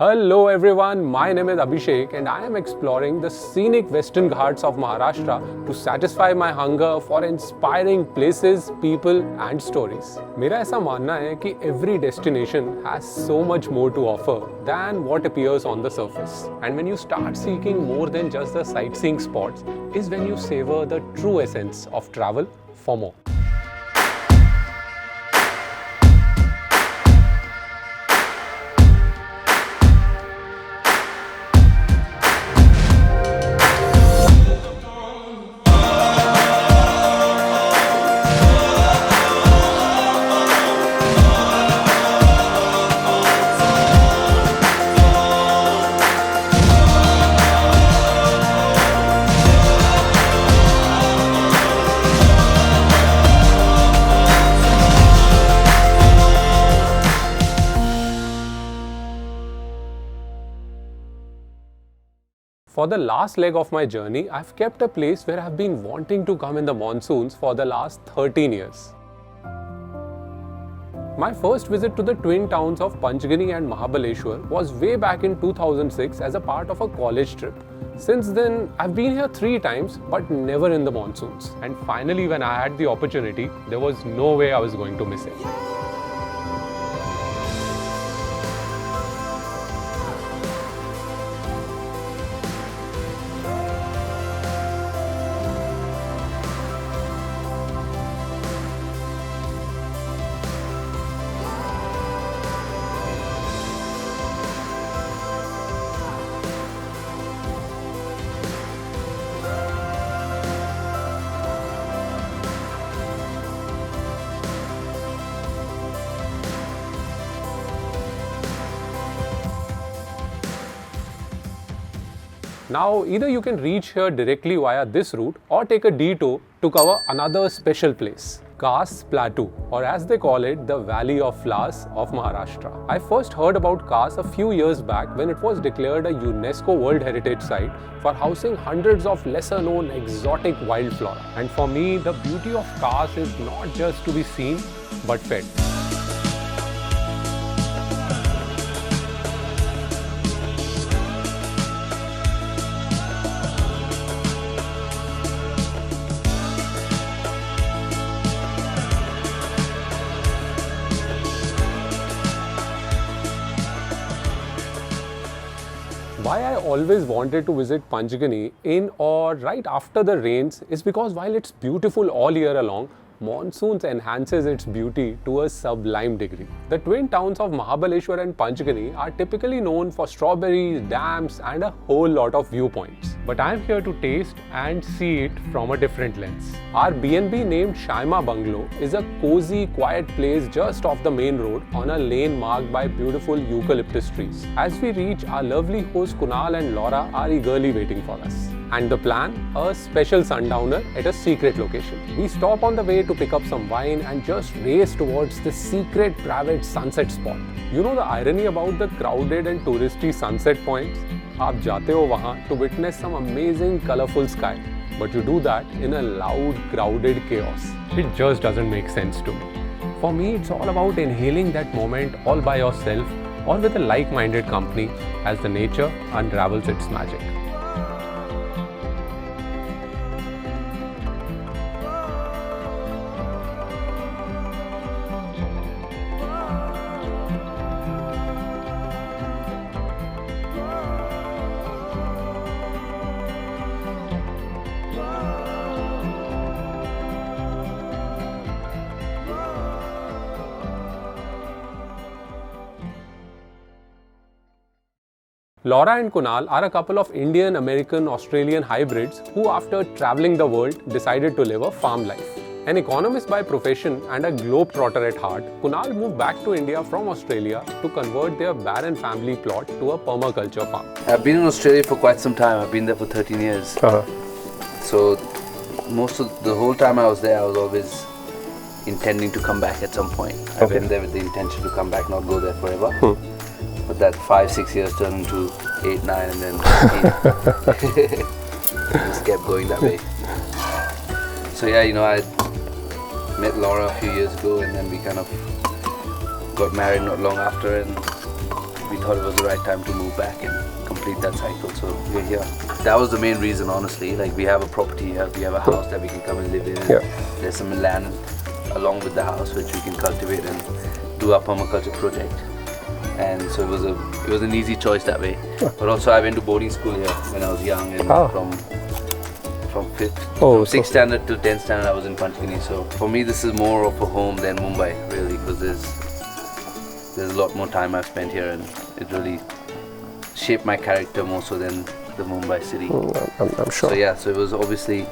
Hello everyone, my name is Abhishek and I am exploring the scenic western Ghats of Maharashtra to satisfy my hunger for inspiring places, people and stories. मेरा ऐसा मानना है कि every destination has so much more to offer than what appears on the surface. And when you start seeking more than just the sightseeing spots is when you savor the true essence of travel for more. For the last leg of my journey, I've kept a place where I've been wanting to come in the monsoons for the last 13 years. My first visit to the twin towns of Panchgani and Mahabaleshwar was way back in 2006 as a part of a college trip. Since then, I've been here 3 times but never in the monsoons. And finally, when I had the opportunity, there was no way I was going to miss it. Now, either you can reach here directly via this route or take a detour to cover another special place, Khas Plateau, or as they call it, the Valley of Flowers of Maharashtra. I first heard about Khas a few years back when it was declared a UNESCO World Heritage Site for housing hundreds of lesser known exotic wildflora. And for me, the beauty of Khas is not just to be seen, but felt. Why I always wanted to visit Panchgani in or right after the rains is because while it's beautiful all year along, monsoons enhances its beauty to a sublime degree. The twin towns of Mahabaleshwar and Panchgani are typically known for strawberries, dams and a whole lot of viewpoints. But I am here to taste and see it from a different lens. Our B&B named Shaima Bungalow is a cozy, quiet place just off the main road on a lane marked by beautiful eucalyptus trees. As we reach, our lovely hosts Kunal and Laura are eagerly waiting for us. And the plan? A special sundowner at a secret location. We stop on the way to pick up some wine and just race towards the secret private sunset spot. You know the irony about the crowded and touristy sunset points? आप जाते हो वहाँ to witness some amazing colorful sky, but you do that in a loud, crowded chaos. It just doesn't make sense to me. For me, it's all about inhaling that moment all by yourself or with a like-minded company as the nature unravels its magic. Laura and Kunal are a couple of Indian, American, Australian hybrids who, after traveling the world, decided to live a farm life. An economist by profession and a globetrotter at heart, Kunal moved back to India from Australia to convert their barren family plot to a permaculture farm. I've been in Australia for quite some time. I've been there for 13 years. So most of the whole time I was there, I was always intending to come back at some point. I've been there with the intention to come back, not go there forever. But that 5-6 years turned into 8, 9 and then 15. Just kept going that way. So yeah, you know, I met Laura a few years ago and then we kind of got married not long after, and we thought it was the right time to move back and complete that cycle. So we're here. That was the main reason, honestly. Like, we have a property here, we have a house that we can come and live in. Yeah. There's some land along with the house which we can cultivate and do our permaculture project. And so it was an easy choice that way. But also I went to boarding school here when I was young, and from 6th standard to 10th standard I was in Panchgani. So for me this is more of a home than Mumbai, really, because there's a lot more time I've spent here, and it really shaped my character more so than the Mumbai city. I'm sure. So yeah, so it was obviously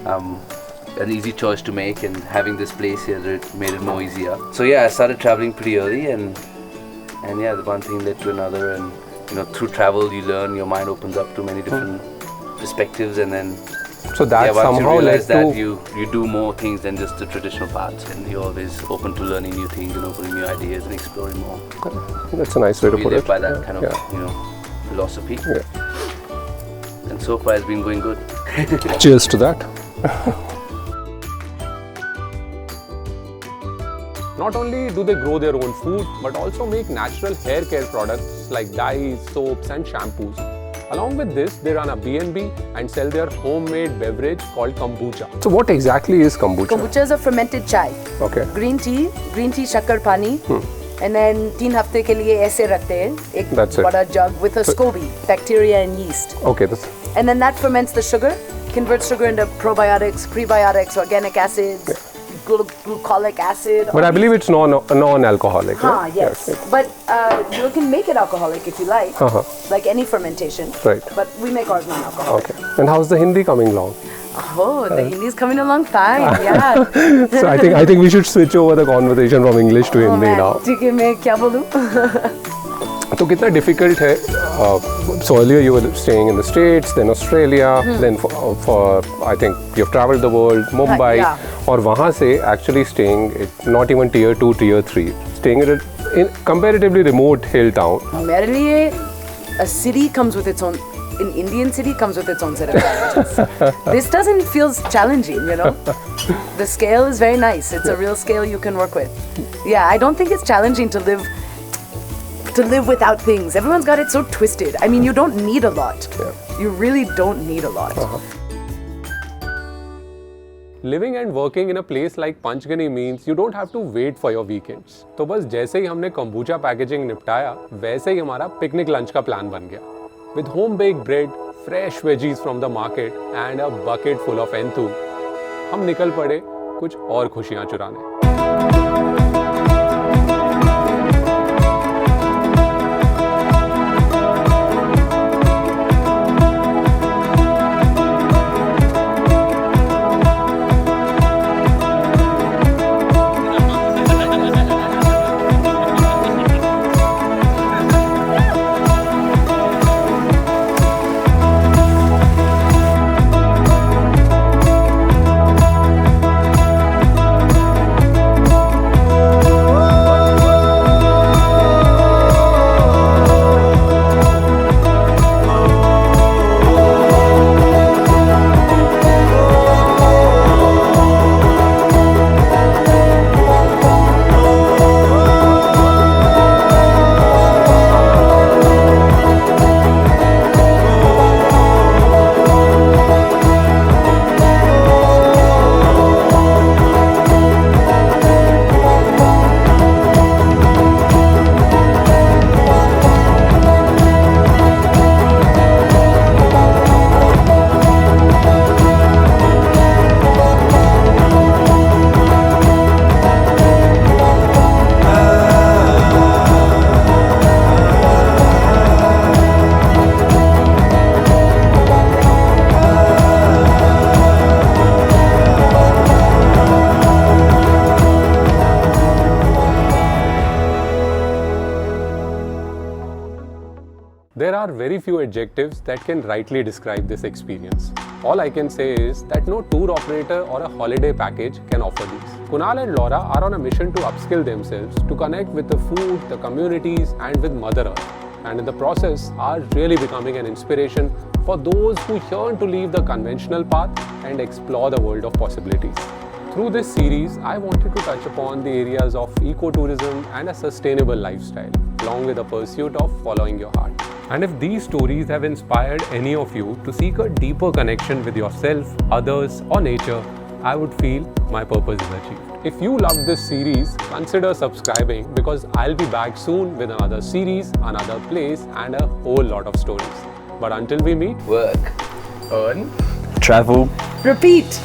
an easy choice to make, and having this place here made it more easier. So yeah, I started traveling pretty early, and yeah, the one thing led to another, and through travel you learn, your mind opens up to many different perspectives, and then so that once somehow you realize led that to you do more things than just the traditional paths, and you're always open to learning new things and opening new ideas and exploring more. That's a nice way to We put live it. by that kind of philosophy. Yeah. And so far it's been going good. Cheers to that. Not only do they grow their own food, but also make natural hair care products like dyes, soaps and shampoos. Along with this, they run a B&B and sell their homemade beverage called kombucha. So what exactly is kombucha? Kombucha is a fermented chai. Okay. Green tea, shakkar pani, and then 3 हफ्ते के लिए ऐसे रखते हैं एक That's it. बड़ा jug with a SCOBY, bacteria and yeast. Okay. And then that ferments the sugar, converts sugar into probiotics, prebiotics, organic acids, glucolic acid. But I believe it's non-alcoholic. Right? Yes. But you can make it alcoholic if you like, like any fermentation. Right. But we make ours non-alcoholic. Okay. And how's the Hindi coming along? Oh, the Hindi is coming along fine. Yeah. So I think we should switch over the conversation from English to Hindi man, now. ठीक है, मैं क्या बोलूँ? तो कितना difficult है? So earlier you were staying in the States, then Australia, then for I think you've traveled the world, Mumbai, और वहाँ से actually staying at not even tier 2, tier 3, staying in a comparatively remote hill town. मेरे लिए a city comes with its own. An Indian city comes with its own set of challenges. This doesn't feel challenging, The scale is very nice. It's a real scale you can work with. Yeah, I don't think it's challenging to live without things. Everyone's got it so twisted. I mean, you don't need a lot. You really don't need a lot. Living and working in a place like Panchgani means you don't have to wait for your weekends. तो बस जैसे ही हमने kombucha packaging निपटाया, वैसे ही हमारा picnic lunch का plan बन गया. With home-baked bread, fresh veggies from the market and a bucket full of enthu, हम निकल पड़े कुछ और खुशियाँ चुराने. There are very few adjectives that can rightly describe this experience. All I can say is that no tour operator or a holiday package can offer these. Kunal and Laura are on a mission to upskill themselves to connect with the food, the communities and with Mother Earth. And in the process are really becoming an inspiration for those who yearn to leave the conventional path and explore the world of possibilities. Through this series, I wanted to touch upon the areas of ecotourism and a sustainable lifestyle, along with the pursuit of following your heart. And if these stories have inspired any of you to seek a deeper connection with yourself, others, or nature, I would feel my purpose is achieved. If you loved this series, consider subscribing because I'll be back soon with another series, another place, and a whole lot of stories. But until we meet, Work. Earn. Travel. Repeat.